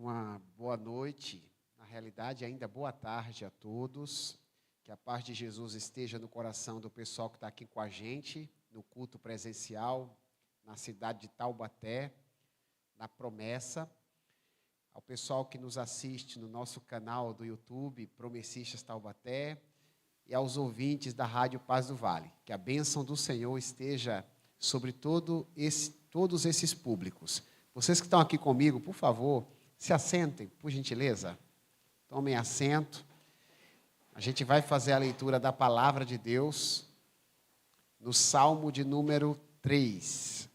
Uma boa noite, na realidade ainda boa tarde a todos, que a paz de Jesus esteja no coração do pessoal que está aqui com a gente, no culto presencial, na cidade de Taubaté, na Promessa, ao pessoal que nos assiste no nosso canal do YouTube, Promessistas Taubaté, e aos ouvintes da Rádio Paz do Vale, que a bênção do Senhor esteja sobre todos esses públicos. Vocês que estão aqui comigo, por favor, se assentem, por gentileza. Tomem assento. A gente vai fazer a leitura da palavra de Deus no Salmo de número 3.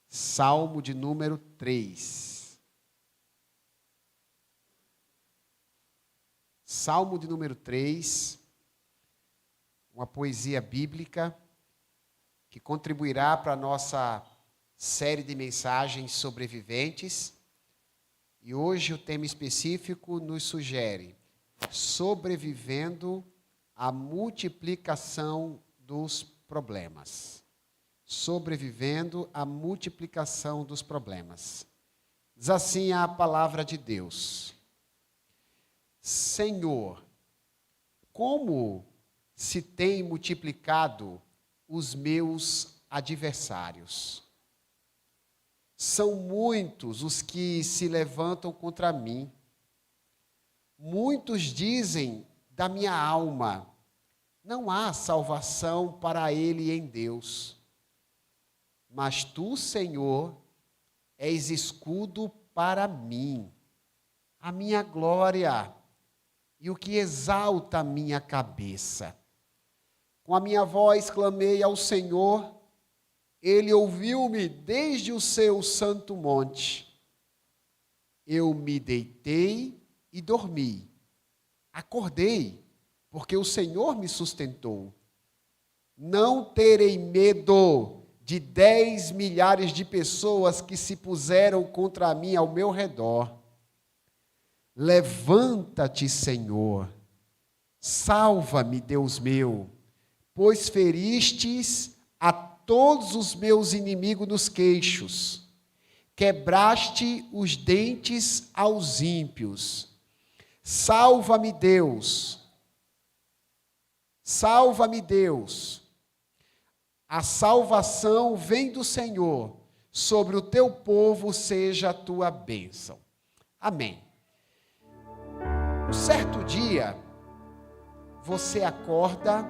Salmo de número 3. Salmo de número 3, uma poesia bíblica que contribuirá para a nossa série de mensagens sobreviventes. E hoje o tema específico nos sugere sobrevivendo à multiplicação dos problemas. Sobrevivendo à multiplicação dos problemas. Diz assim a palavra de Deus: Senhor, como se tem multiplicado os meus adversários. São muitos os que se levantam contra mim. Muitos dizem da minha alma: não há salvação para ele em Deus. Mas tu, Senhor, és escudo para mim, a minha glória e o que exalta a minha cabeça. Com a minha voz clamei ao Senhor, ele ouviu-me desde o seu santo monte. Eu me deitei e dormi. Acordei, porque o Senhor me sustentou. Não terei medo de 10 milhares de pessoas que se puseram contra mim ao meu redor. Levanta-te, Senhor. Salva-me, Deus meu, pois feristes a todos os meus inimigos nos queixos, quebraste os dentes aos ímpios. Salva-me, Deus. Salva-me, Deus. A salvação vem do Senhor, sobre o teu povo seja a tua bênção. Amém. Um certo dia, você acorda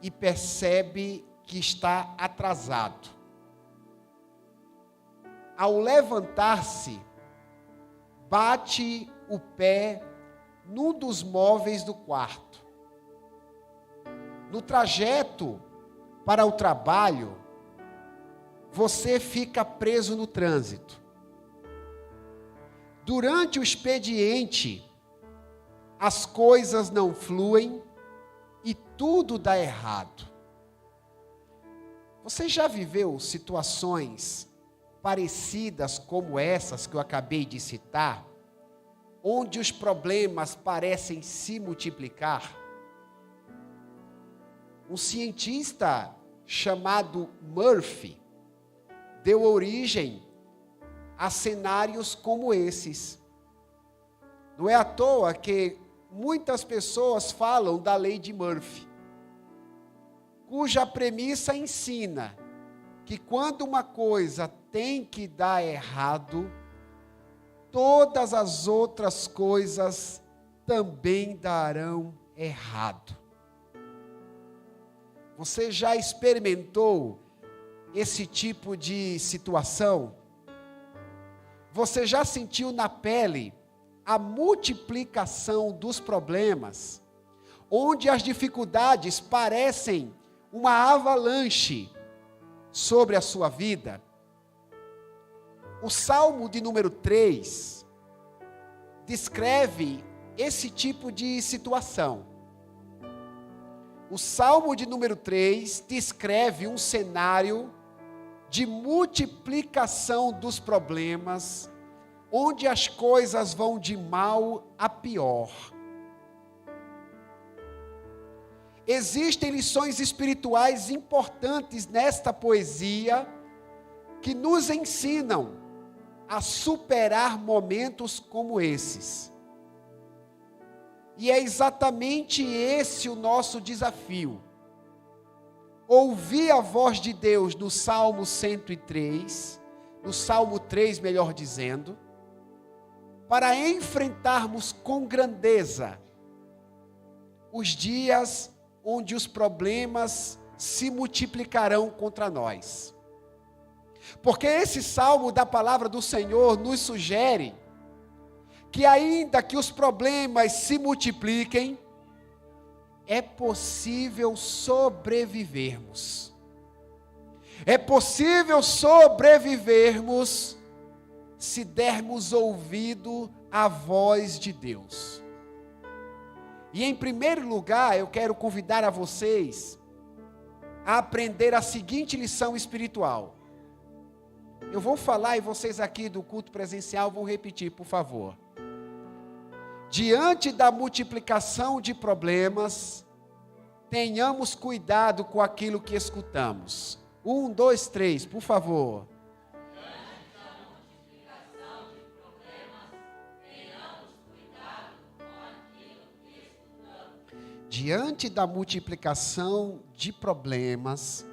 e percebe que está atrasado. Ao levantar-se, bate o pé num dos móveis do quarto. No trajeto para o trabalho, você fica preso no trânsito. Durante o expediente, as coisas não fluem e tudo dá errado. Você já viveu situações parecidas como essas que eu acabei de citar, onde os problemas parecem se multiplicar? Um cientista chamado Murphy deu origem a cenários como esses. Não é à toa que muitas pessoas falam da lei de Murphy, cuja premissa ensina que quando uma coisa tem que dar errado, todas as outras coisas também darão errado. Você já experimentou esse tipo de situação? Você já sentiu na pele a multiplicação dos problemas, onde as dificuldades parecem uma avalanche sobre a sua vida? O Salmo de número 3 descreve esse tipo de situação. O Salmo de número 3 descreve um cenário de multiplicação dos problemas, onde as coisas vão de mal a pior. Existem lições espirituais importantes nesta poesia que nos ensinam a superar momentos como esses. E é exatamente esse o nosso desafio. Ouvir a voz de Deus no Salmo 103, no Salmo 3, melhor dizendo, para enfrentarmos com grandeza os dias onde os problemas se multiplicarão contra nós. Porque esse salmo da palavra do Senhor nos sugere que ainda que os problemas se multipliquem, é possível sobrevivermos. É possível sobrevivermos se dermos ouvido à voz de Deus. E em primeiro lugar, eu quero convidar a vocês a aprender a seguinte lição espiritual. Eu vou falar e vocês aqui do culto presencial vão repetir, por favor. Diante da multiplicação de problemas, tenhamos cuidado com aquilo que escutamos. 1, 2, 3, por favor. Diante da multiplicação de problemas,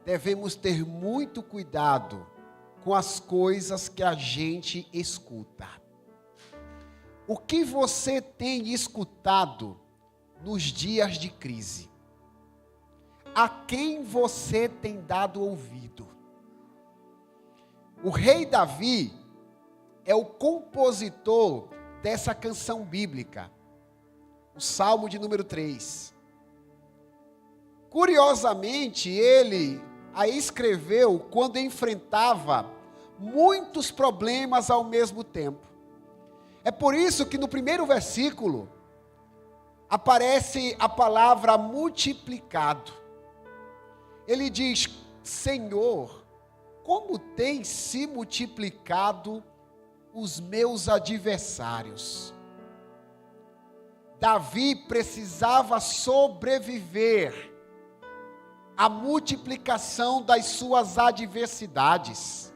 devemos ter muito cuidado com as coisas que a gente escuta. O que você tem escutado nos dias de crise? A quem você tem dado ouvido? O rei Davi é o compositor dessa canção bíblica, o Salmo de número 3. Curiosamente, ele a escreveu quando enfrentava muitos problemas ao mesmo tempo. É por isso que no primeiro versículo aparece a palavra multiplicado. Ele diz: Senhor, como tem se multiplicado os meus adversários. Davi precisava sobreviver à multiplicação das suas adversidades.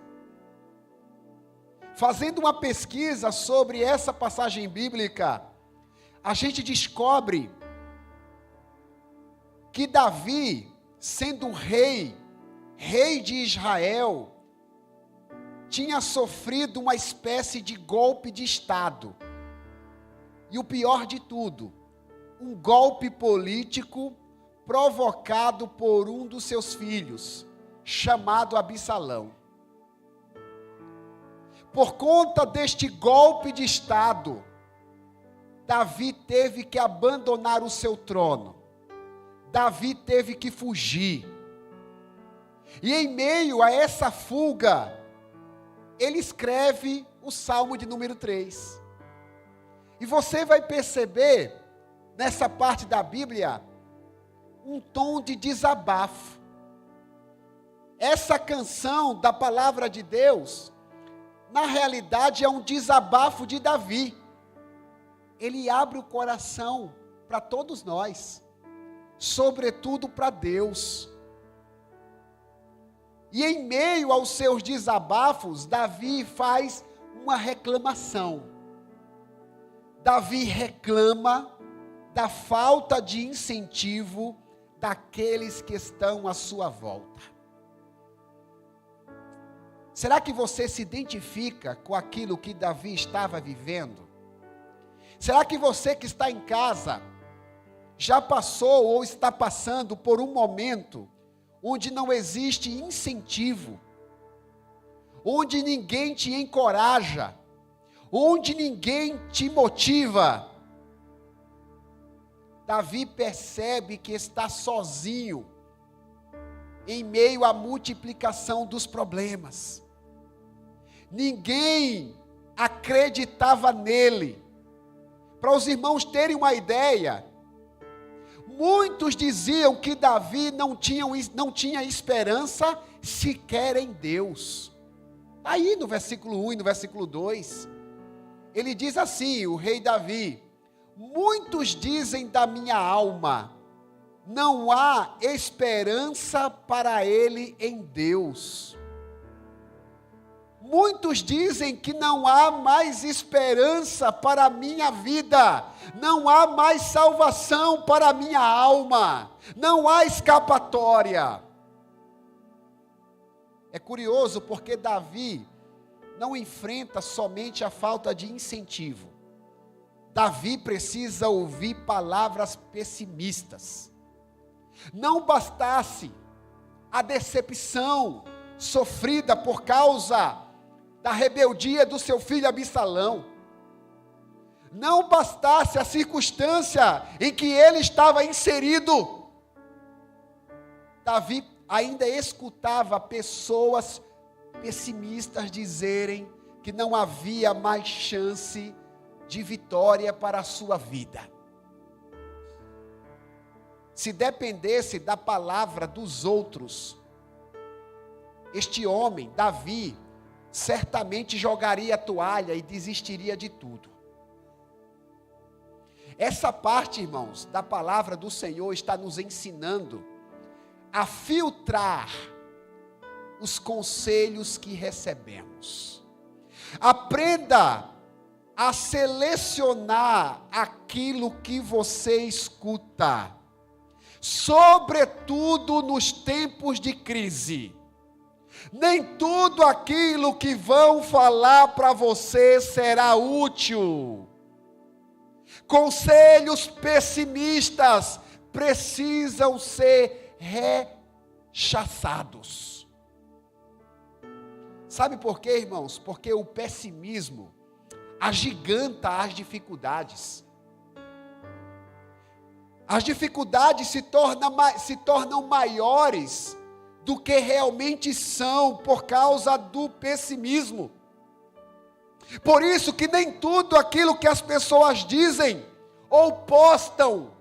Fazendo uma pesquisa sobre essa passagem bíblica, a gente descobre que Davi, sendo rei de Israel, tinha sofrido uma espécie de golpe de Estado. E o pior de tudo, um golpe político provocado por um dos seus filhos, chamado Absalão. Por conta deste golpe de Estado, Davi teve que abandonar o seu trono. Davi teve que fugir. E em meio a essa fuga, ele escreve o Salmo de número 3. E você vai perceber, nessa parte da Bíblia, um tom de desabafo. Essa canção da palavra de Deus, na realidade, é um desabafo de Davi. Ele abre o coração para todos nós, sobretudo para Deus. E em meio aos seus desabafos, Davi faz uma reclamação. Davi reclama da falta de incentivo daqueles que estão à sua volta. Será que você se identifica com aquilo que Davi estava vivendo? Será que você que está em casa já passou ou está passando por um momento onde não existe incentivo, onde ninguém te encoraja, onde ninguém te motiva? Davi percebe que está sozinho em meio à multiplicação dos problemas. Ninguém acreditava nele. Para os irmãos terem uma ideia, muitos diziam que Davi não tinha esperança sequer em Deus. Aí no versículo 1 e no versículo 2, ele diz assim, o rei Davi: muitos dizem da minha alma, não há esperança para ele em Deus. Muitos dizem que não há mais esperança para a minha vida, não há mais salvação para a minha alma, não há escapatória. É curioso porque Davi não enfrenta somente a falta de incentivo. Davi precisa ouvir palavras pessimistas. Não bastasse a decepção sofrida por causa da rebeldia do seu filho Absalão. Não bastasse a circunstância em que ele estava inserido. Davi ainda escutava pessoas pessimistas dizerem que não havia mais chance de vitória para a sua vida. Se dependesse da palavra dos outros, este homem, Davi, certamente jogaria a toalha e desistiria de tudo. Essa parte, irmãos, da palavra do Senhor está nos ensinando a filtrar os conselhos que recebemos. Aprenda a selecionar aquilo que você escuta, sobretudo nos tempos de crise. Nem tudo aquilo que vão falar para você será útil. Conselhos pessimistas precisam ser rechaçados. Sabe por quê, irmãos? Porque o pessimismo agiganta as dificuldades. As dificuldades se tornam maiores do que realmente são por causa do pessimismo. Por isso que nem tudo aquilo que as pessoas dizem ou postam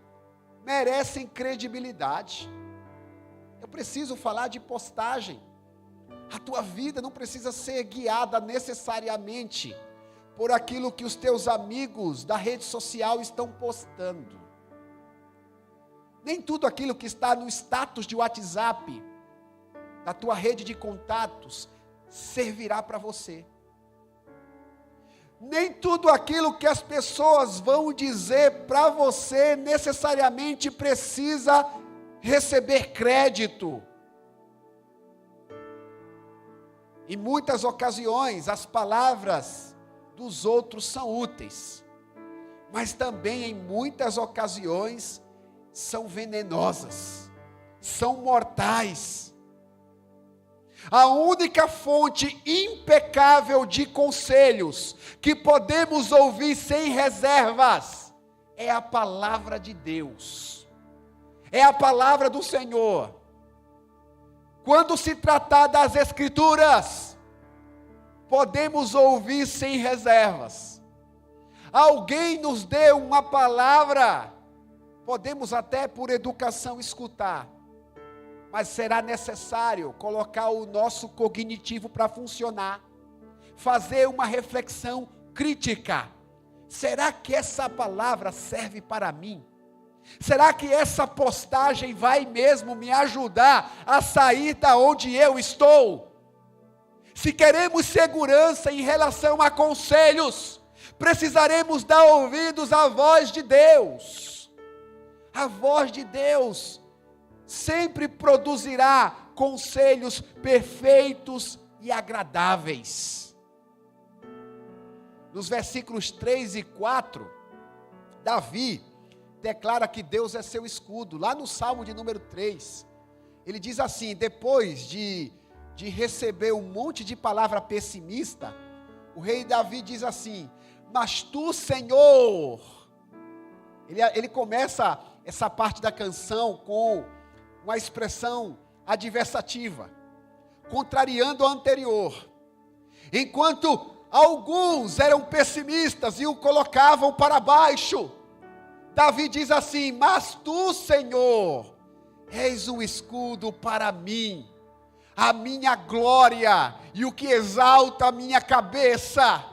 merecem credibilidade. Eu preciso falar de postagem. A tua vida não precisa ser guiada necessariamente por aquilo que os teus amigos da rede social estão postando. Nem tudo aquilo que está no status de WhatsApp, da tua rede de contatos, servirá para você. Nem tudo aquilo que as pessoas vão dizer para você necessariamente precisa receber crédito. Em muitas ocasiões, as palavras dos outros são úteis, mas também em muitas ocasiões são venenosas, são mortais. A única fonte impecável de conselhos que podemos ouvir sem reservas é a palavra de Deus, é a palavra do Senhor. Quando se tratar das Escrituras, podemos ouvir sem reservas. Alguém nos deu uma palavra, podemos até por educação escutar, mas será necessário colocar o nosso cognitivo para funcionar, fazer uma reflexão crítica. Será que essa palavra serve para mim? Será que essa postagem vai mesmo me ajudar a sair da onde eu estou? Se queremos segurança em relação a conselhos, precisaremos dar ouvidos à voz de Deus. A voz de Deus sempre produzirá conselhos perfeitos e agradáveis. Nos versículos 3 e 4, Davi declara que Deus é seu escudo. Lá no Salmo de número 3, ele diz assim, depois de receber um monte de palavra pessimista, o rei Davi diz assim, mas tu, Senhor, ele começa essa parte da canção com uma expressão adversativa, contrariando a anterior. Enquanto alguns eram pessimistas e o colocavam para baixo, Davi diz assim, mas tu, Senhor, és um escudo para mim, a minha glória e o que exalta a minha cabeça.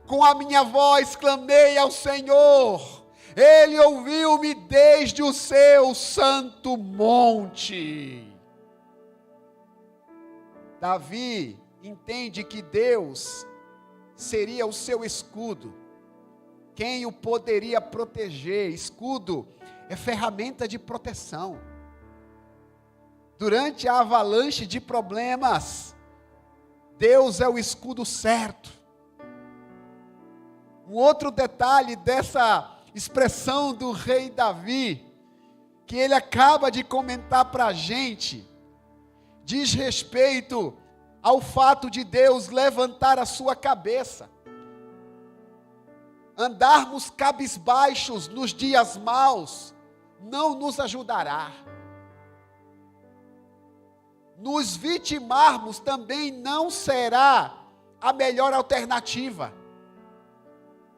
Com a minha voz clamei ao Senhor, Ele ouviu-me desde o seu santo monte. Davi entende que Deus seria o seu escudo, quem o poderia proteger. Escudo é ferramenta de proteção. Durante a avalanche de problemas, Deus é o escudo certo. Um outro detalhe dessa expressão do rei Davi, que ele acaba de comentar para a gente, diz respeito ao fato de Deus levantar a sua cabeça. Andarmos cabisbaixos nos dias maus não nos ajudará. Nos vitimarmos também não será a melhor alternativa.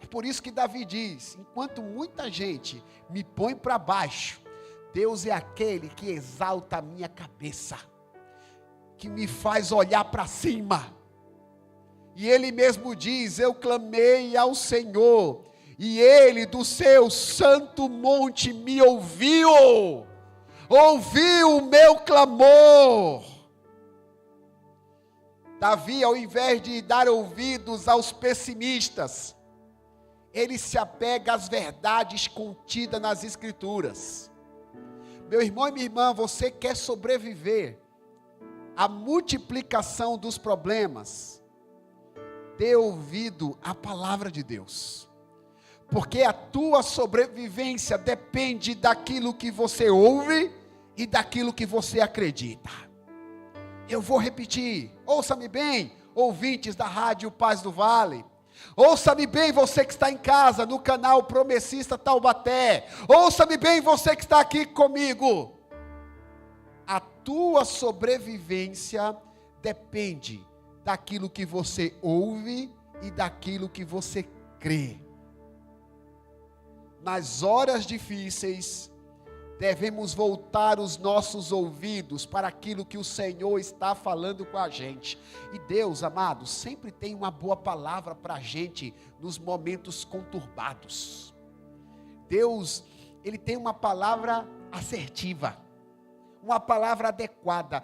É por isso que Davi diz: enquanto muita gente me põe para baixo, Deus é aquele que exalta a minha cabeça, que me faz olhar para cima. E ele mesmo diz: eu clamei ao Senhor, e ele do seu santo monte me ouviu o meu clamor. Davi, ao invés de dar ouvidos aos pessimistas, ele se apega às verdades contidas nas Escrituras. Meu irmão e minha irmã, você quer sobreviver à multiplicação dos problemas? Dê ouvido à palavra de Deus, porque a tua sobrevivência depende daquilo que você ouve e daquilo que você acredita. Eu vou repetir, ouça-me bem, ouvintes da Rádio Paz do Vale. Ouça-me bem, você que está em casa, no canal Promessista Taubaté. Ouça-me bem, você que está aqui comigo. A tua sobrevivência depende daquilo que você ouve e daquilo que você crê. Nas horas difíceis, devemos voltar os nossos ouvidos para aquilo que o Senhor está falando com a gente. E Deus, amado, sempre tem uma boa palavra para a gente nos momentos conturbados. Deus, Ele tem uma palavra assertiva, uma palavra adequada.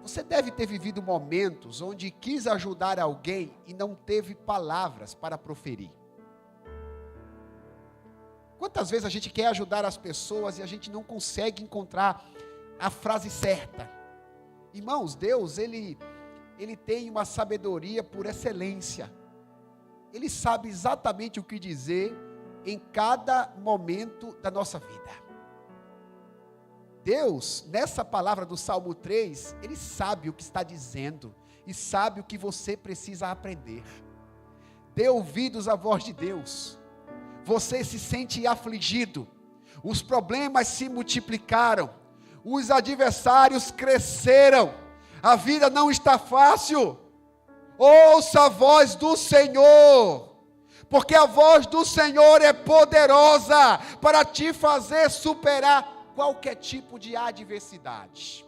Você deve ter vivido momentos onde quis ajudar alguém e não teve palavras para proferir. Quantas vezes a gente quer ajudar as pessoas e a gente não consegue encontrar a frase certa? Irmãos, Deus, Ele tem uma sabedoria por excelência. Ele sabe exatamente o que dizer em cada momento da nossa vida. Deus, nessa palavra do Salmo 3, Ele sabe o que está dizendo e sabe o que você precisa aprender. Dê ouvidos à voz de Deus. Você se sente afligido, os problemas se multiplicaram, os adversários cresceram, a vida não está fácil. Ouça a voz do Senhor, porque a voz do Senhor é poderosa para te fazer superar qualquer tipo de adversidade.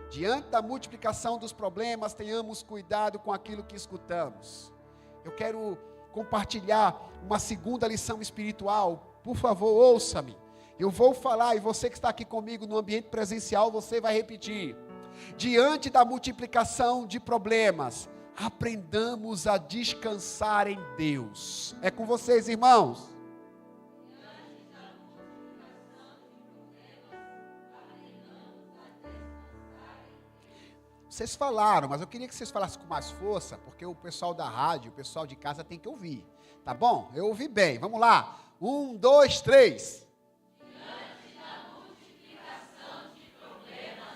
Diante da multiplicação dos problemas, tenhamos cuidado com aquilo que escutamos. Eu quero compartilhar uma segunda lição espiritual. Por favor, ouça-me. Eu vou falar e você que está aqui comigo no ambiente presencial, você vai repetir. Diante da multiplicação de problemas, aprendamos a descansar em Deus. É com vocês, irmãos. Vocês falaram, mas eu queria que vocês falassem com mais força, porque o pessoal da rádio, o pessoal de casa tem que ouvir. Tá bom? Eu ouvi bem. Vamos lá. 1, 2, 3. Diante da multiplicação de problemas,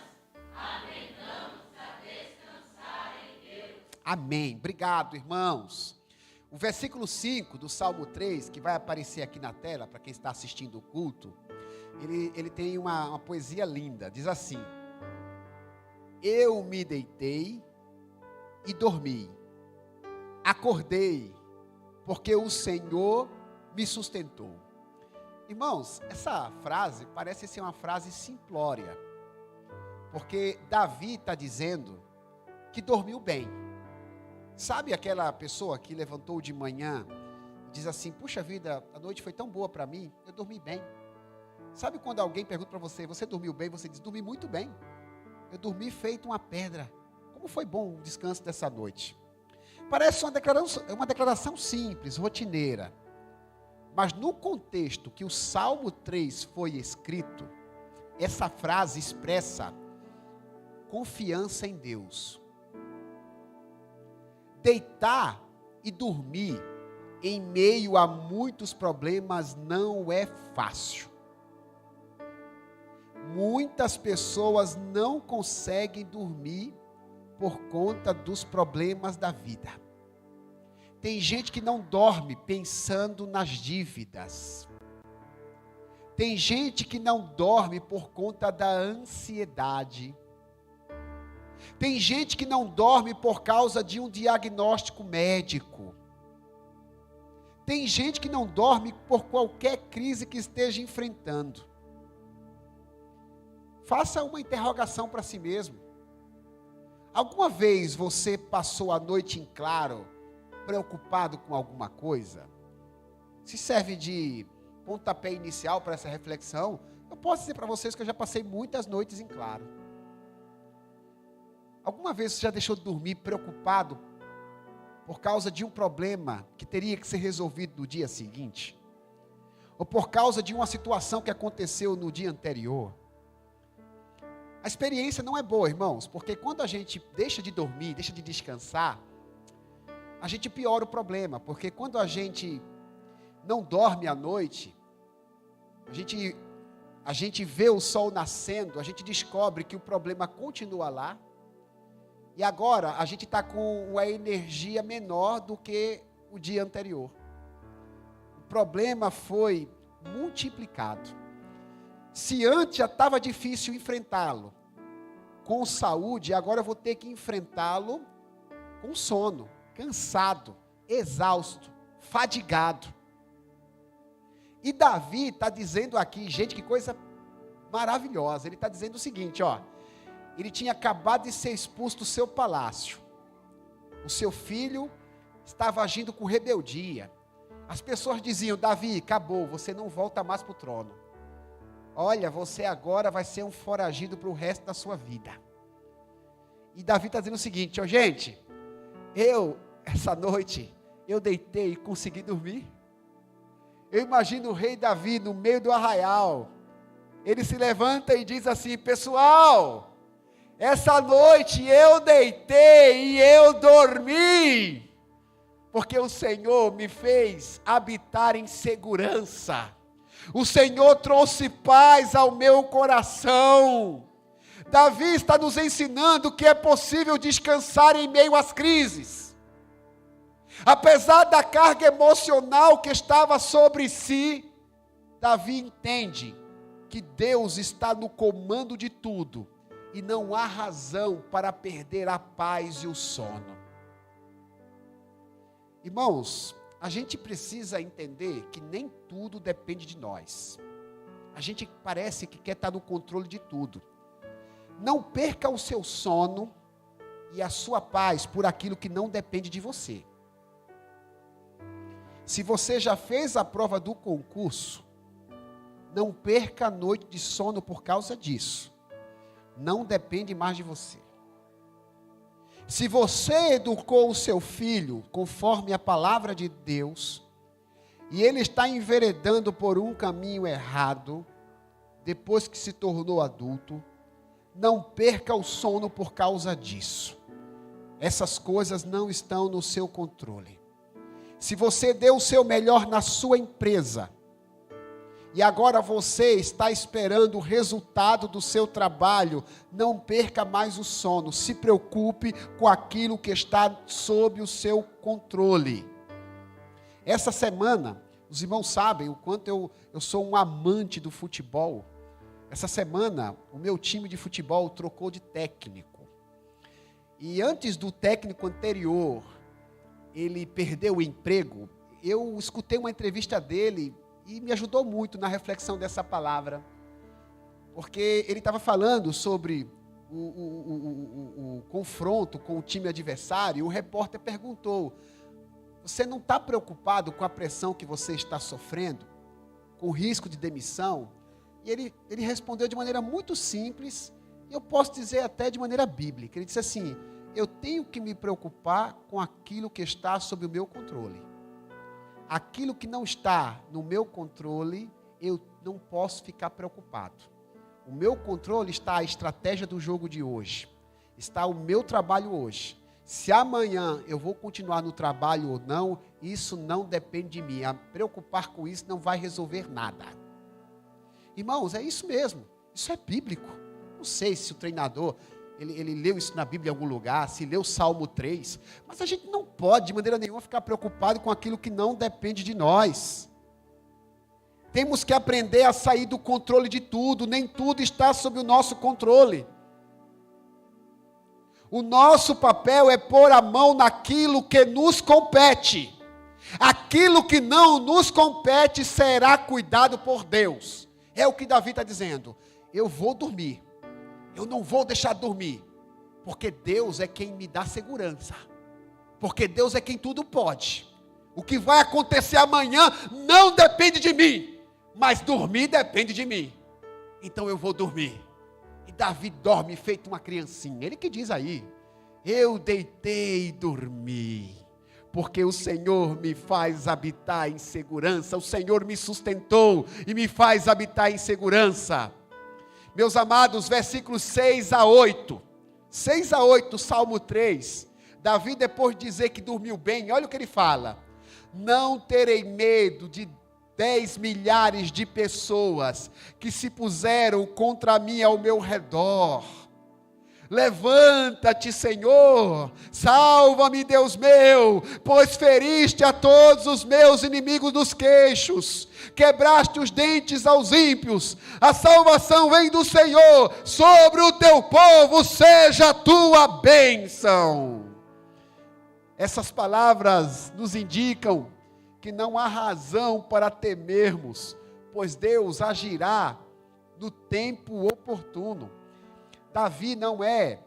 aprendamos a descansar em Deus. Amém. Obrigado, irmãos. O versículo 5 do Salmo 3, que vai aparecer aqui na tela, para quem está assistindo o culto, ele tem uma poesia linda. Diz assim: eu me deitei e dormi, acordei, porque o Senhor me sustentou. Irmãos, essa frase parece ser uma frase simplória, porque Davi está dizendo que dormiu bem. Sabe aquela pessoa que levantou de manhã e diz assim: puxa vida, a noite foi tão boa para mim, eu dormi bem. Sabe quando alguém pergunta para você: você dormiu bem? Você diz: dormi muito bem. Eu dormi feito uma pedra. Como foi bom o descanso dessa noite? Parece uma declaração simples, rotineira. Mas no contexto que o Salmo 3 foi escrito, essa frase expressa confiança em Deus. Deitar e dormir em meio a muitos problemas não é fácil. Muitas pessoas não conseguem dormir por conta dos problemas da vida. Tem gente que não dorme pensando nas dívidas. Tem gente que não dorme por conta da ansiedade. Tem gente que não dorme por causa de um diagnóstico médico. Tem gente que não dorme por qualquer crise que esteja enfrentando. Faça uma interrogação para si mesmo. Alguma vez você passou a noite em claro, preocupado com alguma coisa? Se serve de pontapé inicial para essa reflexão, eu posso dizer para vocês que eu já passei muitas noites em claro. Alguma vez você já deixou de dormir preocupado por causa de um problema que teria que ser resolvido no dia seguinte? Ou por causa de uma situação que aconteceu no dia anterior? A experiência não é boa, irmãos, porque quando a gente deixa de dormir, deixa de descansar, a gente piora o problema, porque quando a gente não dorme à noite, a gente vê o sol nascendo, a gente descobre que o problema continua lá, e agora a gente está com uma energia menor do que o dia anterior. O problema foi multiplicado. Se antes já estava difícil enfrentá-lo com saúde, agora eu vou ter que enfrentá-lo com sono, cansado, exausto, fadigado. E Davi está dizendo aqui, gente, que coisa maravilhosa. Ele está dizendo o seguinte, ó. Ele tinha acabado de ser expulso do seu palácio. O seu filho estava agindo com rebeldia. As pessoas diziam, Davi, acabou, você não volta mais para o trono. Olha, você agora vai ser um foragido para o resto da sua vida. E Davi está dizendo o seguinte, ó, gente, essa noite, eu deitei e consegui dormir. Eu imagino o rei Davi no meio do arraial. Ele se levanta e diz assim, pessoal, essa noite eu deitei e eu dormi, porque o Senhor me fez habitar em segurança. O Senhor trouxe paz ao meu coração. Davi está nos ensinando que é possível descansar em meio às crises. Apesar da carga emocional que estava sobre si, Davi entende que Deus está no comando de tudo e não há razão para perder a paz e o sono. Irmãos, a gente precisa entender que nem tudo depende de nós. A gente parece que quer estar no controle de tudo. Não perca o seu sono e a sua paz por aquilo que não depende de você. Se você já fez a prova do concurso, não perca a noite de sono por causa disso. Não depende mais de você. Se você educou o seu filho conforme a palavra de Deus, e ele está enveredando por um caminho errado, depois que se tornou adulto, não perca o sono por causa disso. Essas coisas não estão no seu controle. Se você deu o seu melhor na sua empresa, e agora você está esperando o resultado do seu trabalho, não perca mais o sono, se preocupe com aquilo que está sob o seu controle. Essa semana, os irmãos sabem o quanto eu sou um amante do futebol. Essa semana, o meu time de futebol trocou de técnico. E antes do técnico anterior, ele perdeu o emprego, eu escutei uma entrevista dele e me ajudou muito na reflexão dessa palavra. Porque ele estava falando sobre o confronto com o time adversário, e o repórter perguntou, você não está preocupado com a pressão que você está sofrendo? Com o risco de demissão? E ele respondeu de maneira muito simples, e eu posso dizer até de maneira bíblica. Ele disse assim, eu tenho que me preocupar com aquilo que está sob o meu controle. Aquilo que não está no meu controle, eu não posso ficar preocupado. O meu controle está a estratégia do jogo de hoje. Está o meu trabalho hoje. Se amanhã eu vou continuar no trabalho ou não, isso não depende de mim. A preocupar com isso não vai resolver nada. Irmãos, é isso mesmo. Isso é bíblico. Não sei se o treinador, ele leu isso na Bíblia em algum lugar, se leu o Salmo 3. Mas a gente não pode, de maneira nenhuma, ficar preocupado com aquilo que não depende de nós. Temos que aprender a sair do controle de tudo. Nem tudo está sob o nosso controle. O nosso papel é pôr a mão naquilo que nos compete. Aquilo que não nos compete será cuidado por Deus. É o que Davi está dizendo. Eu vou dormir. Eu não vou deixar dormir. Porque Deus é quem me dá segurança. Porque Deus é quem tudo pode. O que vai acontecer amanhã não depende de mim. Mas dormir depende de mim. Então eu vou dormir. E Davi dorme feito uma criancinha. Ele que diz aí: eu deitei e dormi, porque o Senhor me faz habitar em segurança. O Senhor me sustentou e me faz habitar em segurança. Meus amados, versículos 6 a 8. 6 a 8, Salmo 3. Davi, depois de dizer que dormiu bem, olha o que ele fala: não terei medo de 10 milhares de pessoas que se puseram contra mim ao meu redor. Levanta-te, Senhor, salva-me, Deus meu, pois feriste a todos os meus inimigos dos queixos, quebraste os dentes aos ímpios. A salvação vem do Senhor, sobre o teu povo seja a tua bênção. Essas palavras nos indicam que não há razão para temermos, pois Deus agirá no tempo oportuno. Davi não é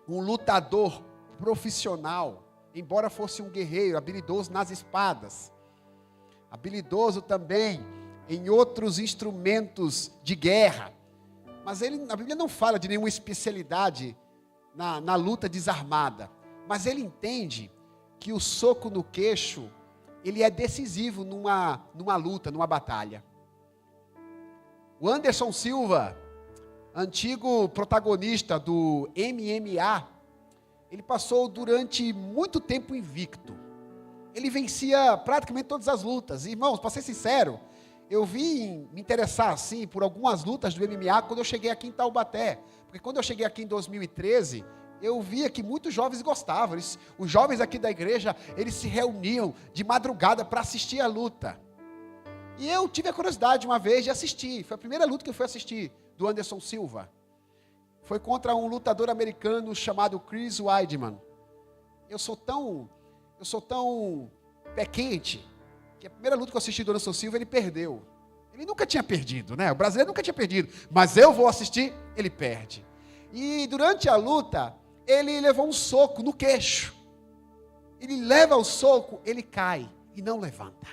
um lutador profissional, embora fosse um guerreiro habilidoso nas espadas, habilidoso também em outros instrumentos de guerra, mas a Bíblia não fala de nenhuma especialidade na luta desarmada, mas ele entende que o soco no queixo, ele é decisivo numa luta, numa batalha. O Anderson Silva, antigo protagonista do MMA, ele passou durante muito tempo invicto. Ele vencia praticamente todas as lutas. Irmãos, para ser sincero, eu vim me interessar assim por algumas lutas do MMA quando eu cheguei aqui em Taubaté. Porque quando eu cheguei aqui em 2013, eu via que muitos jovens gostavam. Os jovens aqui da igreja, eles se reuniam de madrugada para assistir a luta. E eu tive a curiosidade uma vez de assistir. Foi a primeira luta que eu fui assistir, do Anderson Silva. Foi contra um lutador americano chamado Chris Weidman. Eu sou tão pé quente, que a primeira luta que eu assisti do Anderson Silva, ele perdeu. Ele nunca tinha perdido, né? O brasileiro nunca tinha perdido. Mas eu vou assistir, ele perde. E durante a luta, ele levou um soco no queixo. Ele leva o soco, ele cai e não levanta.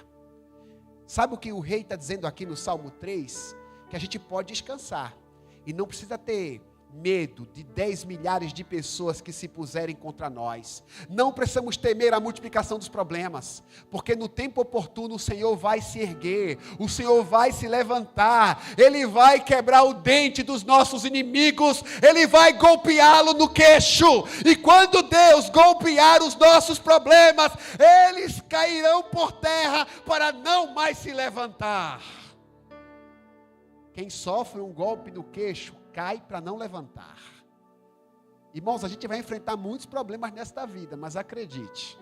Sabe o que o rei está dizendo aqui no Salmo 3? Que a gente pode descansar. E não precisa ter medo de 10 milhares de pessoas que se puserem contra nós. Não precisamos temer a multiplicação dos problemas, porque no tempo oportuno o Senhor vai se erguer, o Senhor vai se levantar, Ele vai quebrar o dente dos nossos inimigos, Ele vai golpeá-lo no queixo, e quando Deus golpear os nossos problemas, eles cairão por terra para não mais se levantar. Quem sofre um golpe no queixo, cai para não levantar. Irmãos, a gente vai enfrentar muitos problemas nesta vida, mas acredite,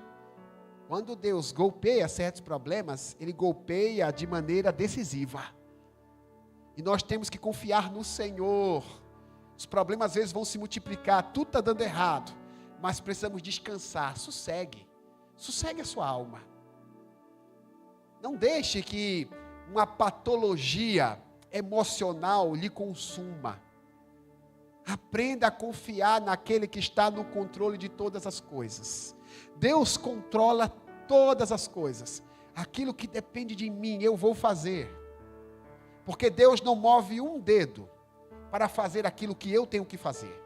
quando Deus golpeia certos problemas, Ele golpeia de maneira decisiva. E nós temos que confiar no Senhor. Os problemas às vezes vão se multiplicar, tudo está dando errado, mas precisamos descansar. Sossegue a sua alma. Não deixe que uma patologia emocional lhe consuma. Aprenda a confiar naquele que está no controle de todas as coisas. Deus controla todas as coisas. Aquilo que depende de mim, eu vou fazer. Porque Deus não move um dedo para fazer aquilo que eu tenho que fazer.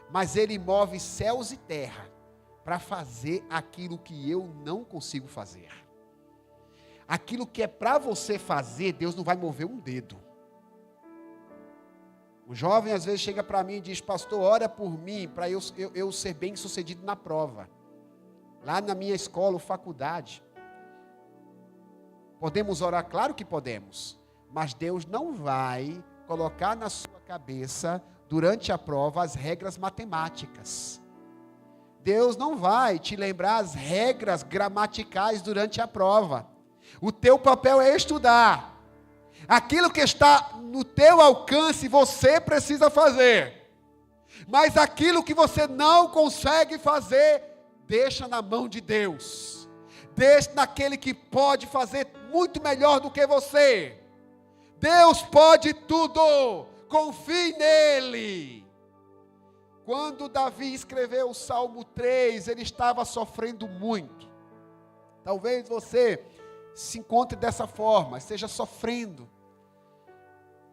mas Ele move céus e terra para fazer aquilo que eu não consigo fazer. Aquilo que é para você fazer, Deus não vai mover um dedo. O jovem às vezes chega para mim e diz: pastor, ora por mim para eu ser bem sucedido na prova. Lá na minha escola ou faculdade. Podemos orar? Claro que podemos. Mas Deus não vai colocar na sua cabeça, durante a prova, as regras matemáticas. Deus não vai te lembrar as regras gramaticais durante a prova. O teu papel é estudar. Aquilo que está no teu alcance, você precisa fazer. Mas aquilo que você não consegue fazer, deixa na mão de Deus. Deixa naquele que pode fazer muito melhor do que você. Deus pode tudo. Confie nele. Quando Davi escreveu o Salmo 3, ele estava sofrendo muito. Talvez você se encontre dessa forma, esteja sofrendo.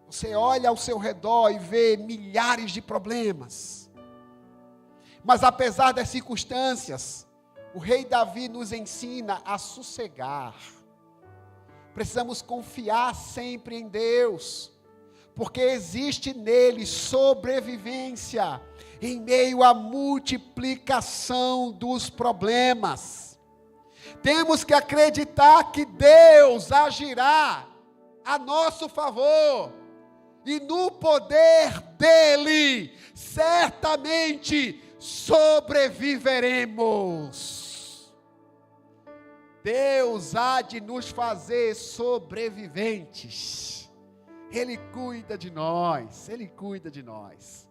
Você olha ao seu redor e vê milhares de problemas. Mas apesar das circunstâncias, o rei Davi nos ensina a sossegar. Precisamos confiar sempre em Deus, porque existe nele sobrevivência em meio à multiplicação dos problemas. Temos que acreditar que Deus agirá a nosso favor, e no poder dele, certamente sobreviveremos. Deus há de nos fazer sobreviventes. Ele cuida de nós, Ele cuida de nós.